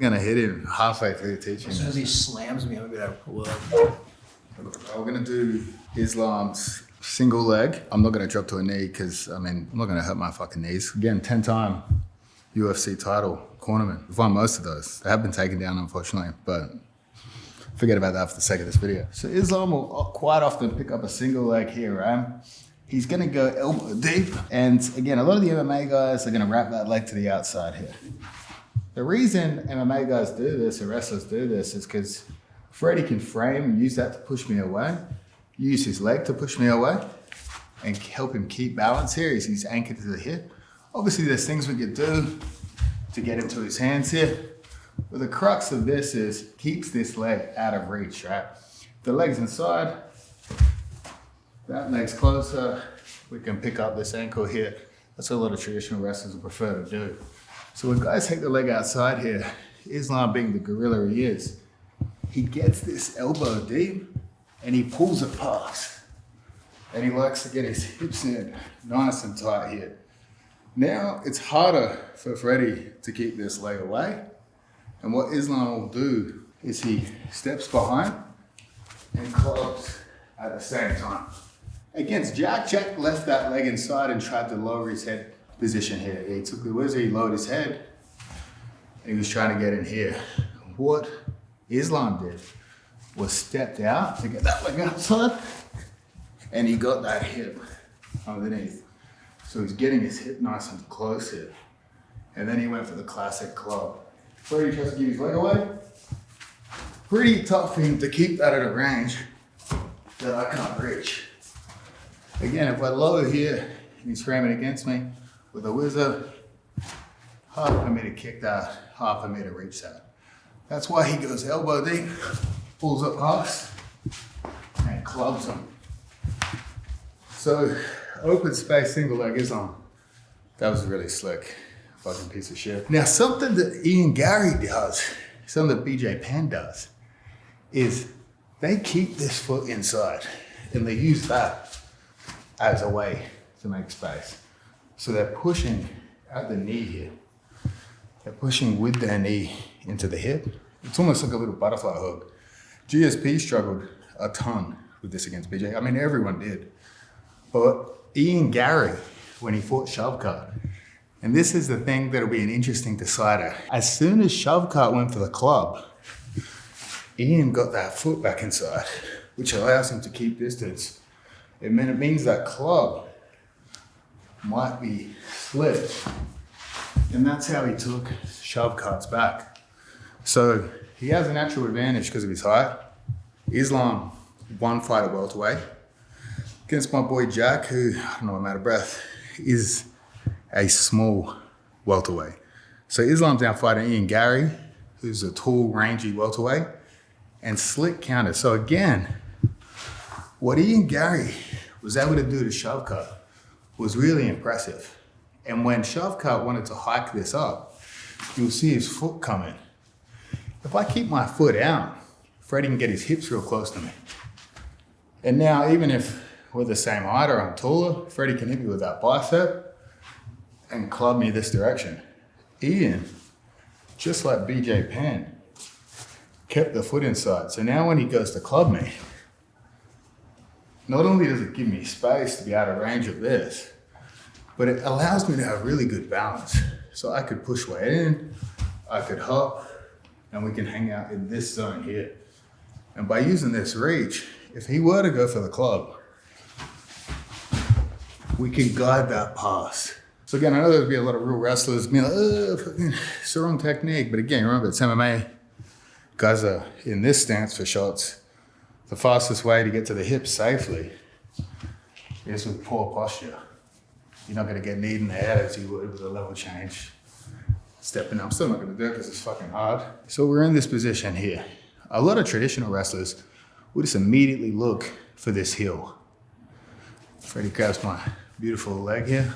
I'm gonna hit him halfway through teaching. As soon as he slams me, I'm gonna be like, pull up. We're gonna do Islam's single leg. I'm not gonna drop to a knee because I'm not gonna hurt my fucking knees. Again, 10-time UFC title cornerman. I've won most of those. They have been taken down, unfortunately, but forget about that for the sake of this video. So Islam will quite often pick up a single leg here, right? He's gonna go elbow deep. And again, a lot of the MMA guys are gonna wrap that leg to the outside here. The reason MMA guys do this, or wrestlers do this, is because Freddie can frame and use that to push me away, use his leg to push me away, and help him keep balance here as he's anchored to the hip. Obviously, there's things we could do to get into his hands here. But the crux of this is keeps this leg out of reach, right? The leg's inside, that leg's closer, we can pick up this ankle here. That's what a lot of traditional wrestlers would prefer to do. So when guys take the leg outside here, Islam being the gorilla he is, he gets this elbow deep and he pulls it past. And he likes to get his hips in nice and tight here. Now it's harder for Freddie to keep this leg away. And what Islam will do is he steps behind and clubs at the same time. Against Jack left that leg inside and tried to lower his head position here. He took the whizzer, he lowered his head, and he was trying to get in here. What Islam did was stepped out to get that leg outside, and he got that hip underneath. So he's getting his hip nice and close here. And then he went for the classic club. Freddie tries to give his leg away. Pretty tough for him to keep that at a range that I can't reach. Again, if I lower here and he's framing against me with a whizzer, hard for me to kick that, hard for me to reach that. That's why he goes elbow deep, pulls up past, and clubs him. So, open space single leg is on. That was really slick. Fucking piece of shit. Now, something that Ian Garry does, something that BJ Penn does, is they keep this foot inside and they use that as a way to make space. So they're pushing at the knee here. They're pushing with their knee into the hip. It's almost like a little butterfly hook. GSP struggled a ton with this against BJ. I mean, everyone did. But Ian Garry, when he fought Shovkat, and this is the thing that'll be an interesting decider. As soon as Shovkat went for the club, Ian got that foot back inside, which allows him to keep distance. It means that club might be split. And that's how he took Shovkat's back. So he has a natural advantage because of his height. Islam one fight at welterweight against my boy Jack, who, I don't know, I'm out of breath, is a small welterweight. So Islam's now fighting Ian Garry, who's a tall, rangy welterweight, and slick counter. So again, what Ian Garry was able to do to Shovkat was really impressive. And when Shovkat wanted to hike this up, you'll see his foot coming. If I keep my foot out, Freddie can get his hips real close to me. And now, even if we're the same height or I'm taller, Freddie can hit me with that bicep and club me this direction. Ian, just like BJ Penn, kept the foot inside. So now when he goes to club me, not only does it give me space to be out of range of this, but it allows me to have really good balance. So I could push weight in, I could hop, and we can hang out in this zone here. And by using this reach, if he were to go for the club, we can guide that pass. So again, I know there'd be a lot of real wrestlers being like, it's the wrong technique. But again, remember, it's MMA. Guys are in this stance for shots. The fastest way to get to the hips safely is with poor posture. You're not gonna get kneed in the head as you would with a level change. Stepping up, I'm still not gonna do it because it's fucking hard. So we're in this position here. A lot of traditional wrestlers will just immediately look for this heel. Freddie grabs my beautiful leg here,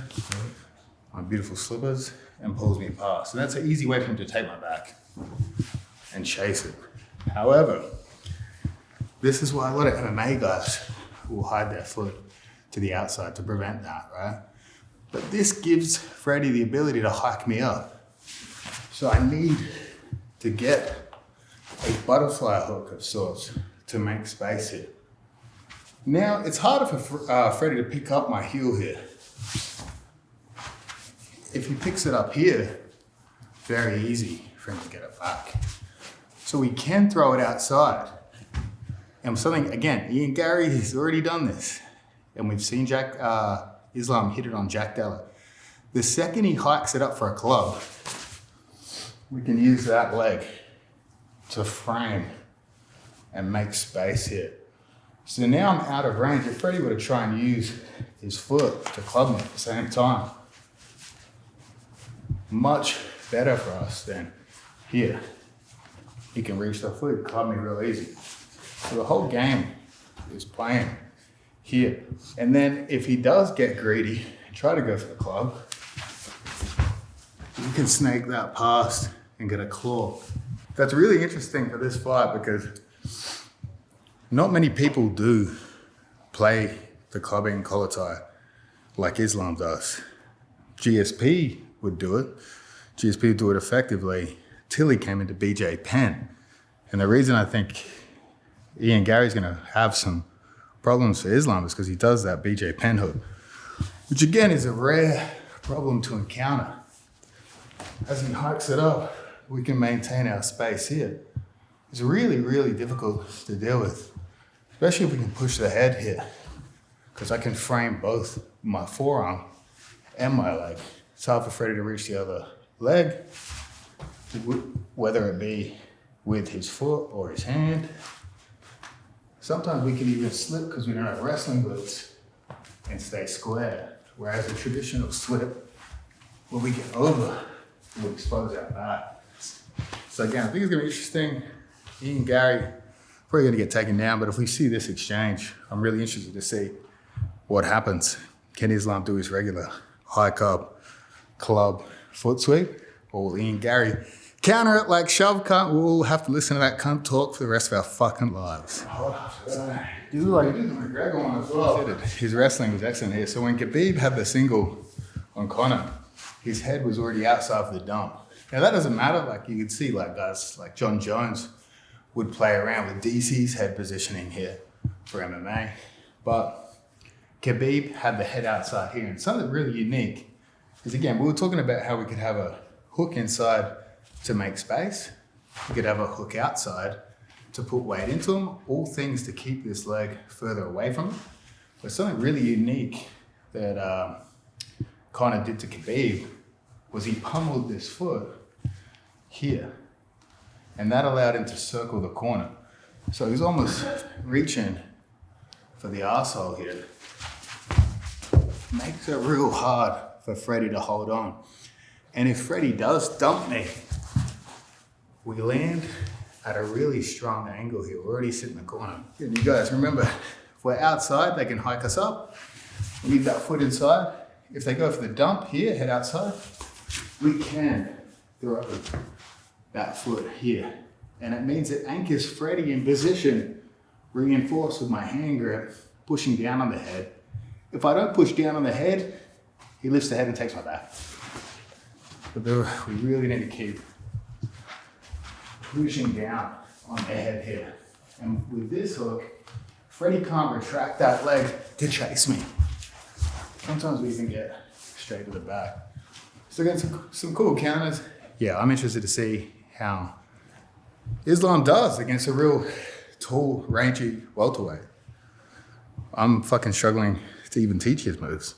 my beautiful slippers, and pulls me past. And that's an easy way for him to take my back and chase it. However, this is why a lot of MMA guys will hide their foot to the outside to prevent that, right? But this gives Freddie the ability to hike me up. So I need to get a butterfly hook of sorts to make space here. Now, it's harder for Freddie to pick up my heel here. If he picks it up here, very easy for him to get it back. So we can throw it outside. And something, again, Ian Garry has already done this. And we've seen Islam hit it on Jack Della. The second he hikes it up for a club, we can use that leg to frame and make space here. So now I'm out of range. If Freddie were to try and use his foot to club me at the same time, much better for us than here. He can reach the foot, club me real easy. So the whole game is playing here. And then if he does get greedy and try to go for the club, you can snake that past and get a claw. That's really interesting for this fight because not many people do play the clubbing collar tie like Islam does. GSP would do it. GSP would do it effectively till he came into BJ Penn. And the reason I think Ian Garry's gonna have some problems for Islam is because he does that BJ Penn hook, which again is a rare problem to encounter. As he hikes it up, we can maintain our space here. It's really, really difficult to deal with, especially if we can push the head here, because I can frame both my forearm and my leg. It's hard for Freddie to reach the other leg, whether it be with his foot or his hand. Sometimes we can even slip because we don't have wrestling boots and stay square, whereas a traditional slip, where we get over, will expose our back. So again, I think it's gonna be interesting. Ian Garry, probably gonna get taken down, but if we see this exchange, I'm really interested to see what happens. Can Islam do his regular hike up, club, foot sweep, or will Ian Garry counter it like shove cunt? We'll have to listen to that cunt talk for the rest of our fucking lives. Do like the McGregor one as well. His wrestling was excellent here. So when Khabib had the single on Conor, his head was already outside for the dump. Now that doesn't matter. Like you could see, like guys like John Jones would play around with DC's head positioning here for MMA, but Khabib had the head outside here. And something really unique is, again, we were talking about how we could have a hook inside to make space. We could have a hook outside to put weight into him, all things to keep this leg further away from him. But something really unique that Conor did to Khabib was he pummeled this foot here, and that allowed him to circle the corner. So he's almost reaching for the arsehole here. Makes it real hard for Freddie to hold on. And if Freddie does dump me, we land at a really strong angle here. We're already sitting in the corner. And you guys remember, if we're outside, they can hike us up. We need that foot inside. If they go for the dump here, head outside, we can throw that foot here. And it means it anchors Freddie in position, reinforced with my hand grip, pushing down on the head. If I don't push down on the head, he lifts the head and takes my back. But we really need to keep pushing down on the head here. And with this hook, Freddie can't retract that leg to chase me. Sometimes we even get straight to the back. So again, some cool counters. Yeah, I'm interested to see how Islam does against a real tall, rangy welterweight. I'm fucking struggling to even teach his moves.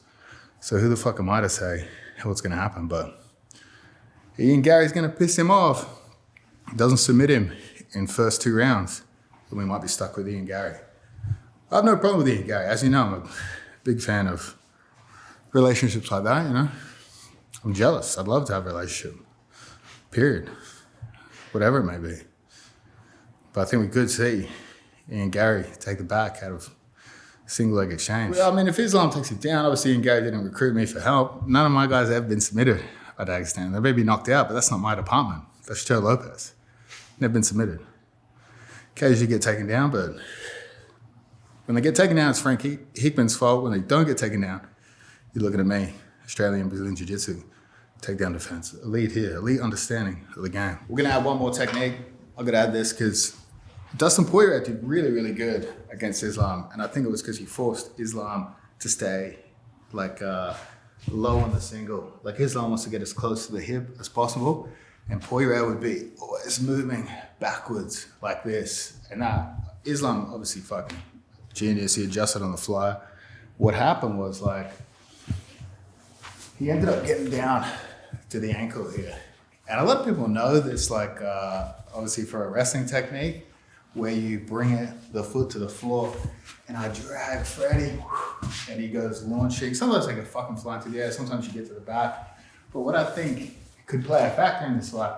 So who the fuck am I to say what's gonna happen? But Ian Garry's gonna piss him off. Doesn't submit him in first 2 rounds, then we might be stuck with Ian Garry. I have no problem with Ian Garry. As you know, I'm a big fan of relationships like that, you know? I'm jealous. I'd love to have a relationship, period. Whatever it may be. But I think we could see Ian Garry take the back out of single leg exchange. Well, I mean, if Islam takes it down, obviously Ian Garry didn't recruit me for help. None of my guys have ever been submitted by Dagestan. They may be knocked out, but that's not my department. That's Joe Lopez. Never been submitted. Occasionally get taken down, but when they get taken down, it's Frank Hickman's fault. When they don't get taken down, you're looking at me, Australian Brazilian Jiu-Jitsu, takedown defense. Elite here, elite understanding of the game. We're gonna add one more technique. I'm gonna add this because Dustin Poirier did really, really good against Islam. And I think it was because he forced Islam to stay like low on the single. Like Islam wants to get as close to the hip as possible. And Poirier would be always moving backwards like this. And Islam obviously fucking genius. He adjusted on the fly. What happened was like, he ended up getting down to the ankle here. And a lot of people know this, like obviously for a wrestling technique, where you bring the foot to the floor, and I drag Freddie, and he goes launching. Sometimes I get fucking flying to the air, sometimes you get to the back. But what I think could play a factor in this fight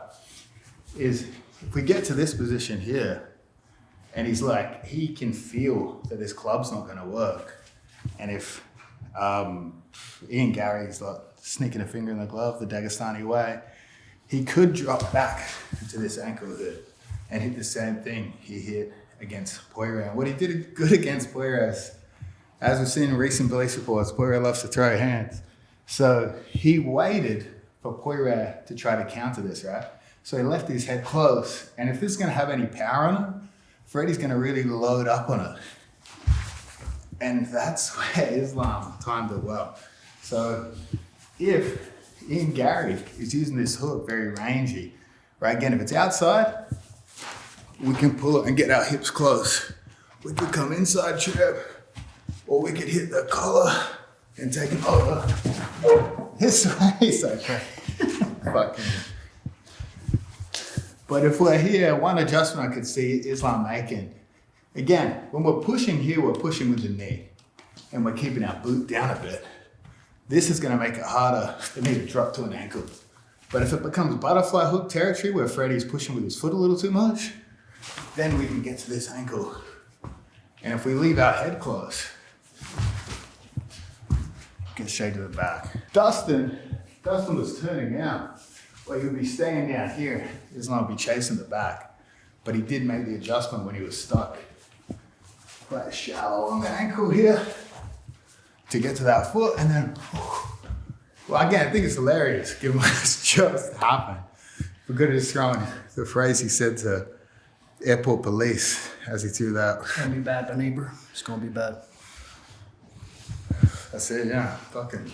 is if we get to this position here, and he's like, he can feel that this club's not gonna work. And if Ian Garry's like sneaking a finger in the glove the Dagestani way, he could drop back to this ankle here and hit the same thing he hit against Poirier. And what he did good against Poirier is, as we've seen in recent police reports, Poirier loves to throw hands. So he waited for Poirier to try to counter this, right? So he left his head close. And if this is gonna have any power on it, Freddie's gonna really load up on it. And that's where Islam timed it well. So if Ian Garry is using this hook very rangy, right? Again, if it's outside, we can pull it and get our hips close. We could come inside trip, or we could hit the collar and take it over. This way, so fucking. But if we're here, one adjustment I could see Islam making. Again, when we're pushing here, we're pushing with the knee, and we're keeping our boot down a bit. This is gonna make it harder for me to drop to an ankle. But if it becomes butterfly hook territory where Freddie's pushing with his foot a little too much, then we can get to this ankle. And if we leave our head close, get straight to the back. Dustin was turning out, well, he would be staying down here. Islam would be chasing the back. But he did make the adjustment when he was stuck. Quite shallow on the ankle here to get to that foot, and then, well, again, I think it's hilarious given what's just happened. For good at throwing the phrase he said to airport police as he threw that. It's gonna be bad, my neighbor. It's gonna be bad. That's it, yeah, fucking.